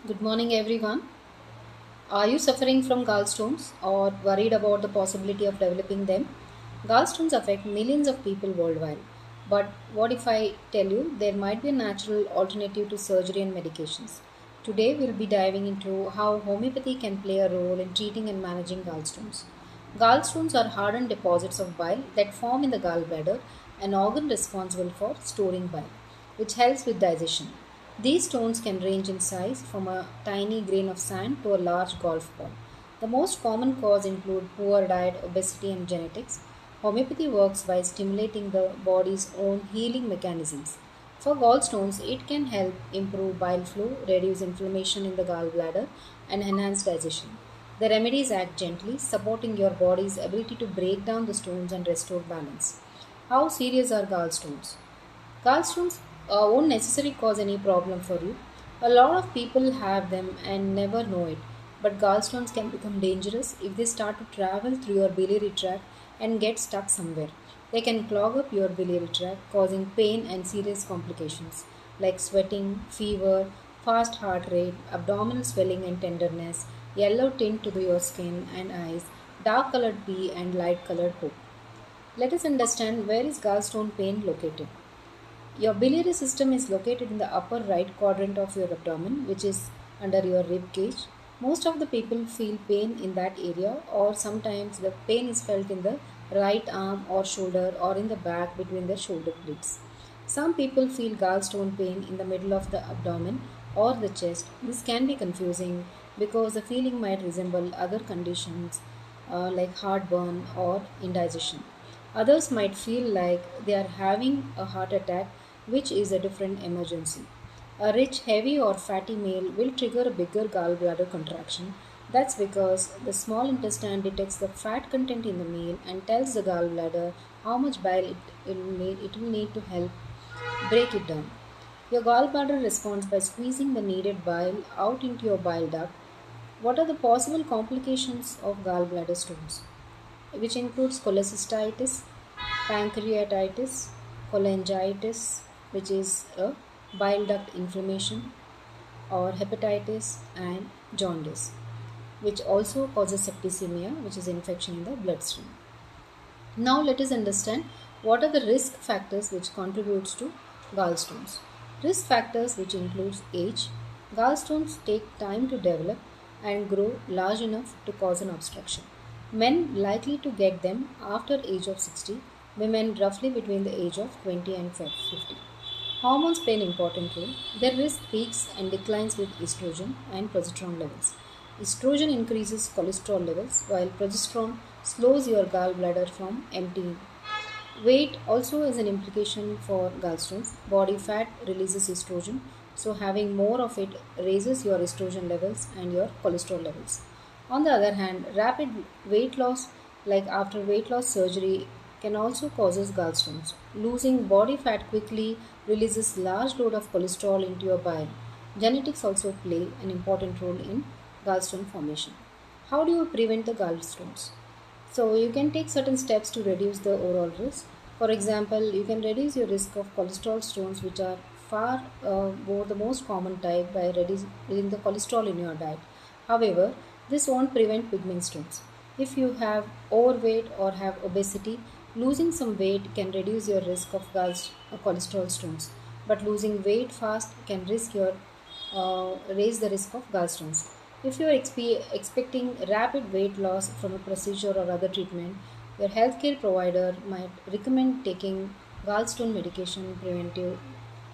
Good morning, everyone. Are you suffering from gallstones or worried about the possibility of developing them? Gallstones affect millions of people worldwide. But what if I tell you there might be a natural alternative to surgery and medications? Today, we'll be diving into how homeopathy can play a role in treating and managing gallstones. Gallstones are hardened deposits of bile that form in the gallbladder, an organ responsible for storing bile, which helps with digestion. These stones can range in size from a tiny grain of sand to a large golf ball. The most common cause include poor diet, obesity, and genetics. Homeopathy works by stimulating the body's own healing mechanisms. For gallstones, it can help improve bile flow, reduce inflammation in the gallbladder, and enhance digestion. The remedies act gently, supporting your body's ability to break down the stones and restore balance. How serious are gallstones? Gallstones won't necessarily cause any problem for you. A lot of people have them and never know it, but gallstones can become dangerous if they start to travel through your biliary tract and get stuck somewhere. They can clog up your biliary tract, causing pain and serious complications like sweating, fever, fast heart rate, abdominal swelling and tenderness, yellow tint to your skin and eyes, dark colored pee, and light colored poop. Let us understand where is gallstone pain located. Your biliary system is located in the upper right quadrant of your abdomen, which is under your rib cage. Most of the people feel pain in that area, or sometimes the pain is felt in the right arm or shoulder or in the back between the shoulder blades. Some people feel gallstone pain in the middle of the abdomen or the chest. This can be confusing because the feeling might resemble other conditions like heartburn or indigestion. Others might feel like they are having a heart attack, which is a different emergency. A rich, heavy, or fatty meal will trigger a bigger gallbladder contraction. That's because the small intestine detects the fat content in the meal and tells the gallbladder how much bile it will need to help break it down. Your gallbladder responds by squeezing the needed bile out into your bile duct. What are the possible complications of gallbladder stones? Which includes cholecystitis, pancreatitis, cholangitis, which is a bile duct inflammation, or hepatitis, and jaundice, which also causes septicemia, which is infection in the bloodstream. Now let us understand what are the risk factors which contributes to gallstones. Risk factors which includes age. Gallstones take time to develop and grow large enough to cause an obstruction. Men likely to get them after age of 60, women roughly between the age of 20 and 50. Hormones play an important role. Their risk peaks and declines with estrogen and progesterone levels. Estrogen increases cholesterol levels while progesterone slows your gallbladder from emptying. Weight also is an implication for gallstones. Body fat releases estrogen, so having more of it raises your estrogen levels and your cholesterol levels. On the other hand, rapid weight loss, like after weight loss surgery, can also causes gallstones. Losing body fat quickly releases large load of cholesterol into your bile. Genetics also play an important role in gallstone formation. How do you prevent the gallstones? So you can take certain steps to reduce the overall risk. For example, you can reduce your risk of cholesterol stones, which are far more the most common type, by reducing the cholesterol in your diet. However, this won't prevent pigment stones. If you have overweight or have obesity, losing some weight can reduce your risk of cholesterol stones. But losing weight fast can raise the risk of gallstones. If you are expecting rapid weight loss from a procedure or other treatment, your healthcare provider might recommend taking gallstone medication preventive.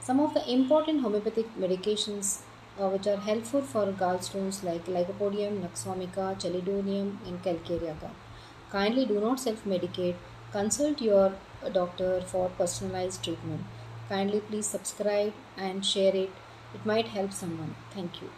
Some of the important homeopathic medications which are helpful for gallstones like lycopodium, naxomica, chelidonium, and calcareaca. Kindly do not self-medicate. Consult your doctor for personalized treatment. Kindly please subscribe and share it. It might help someone. Thank you.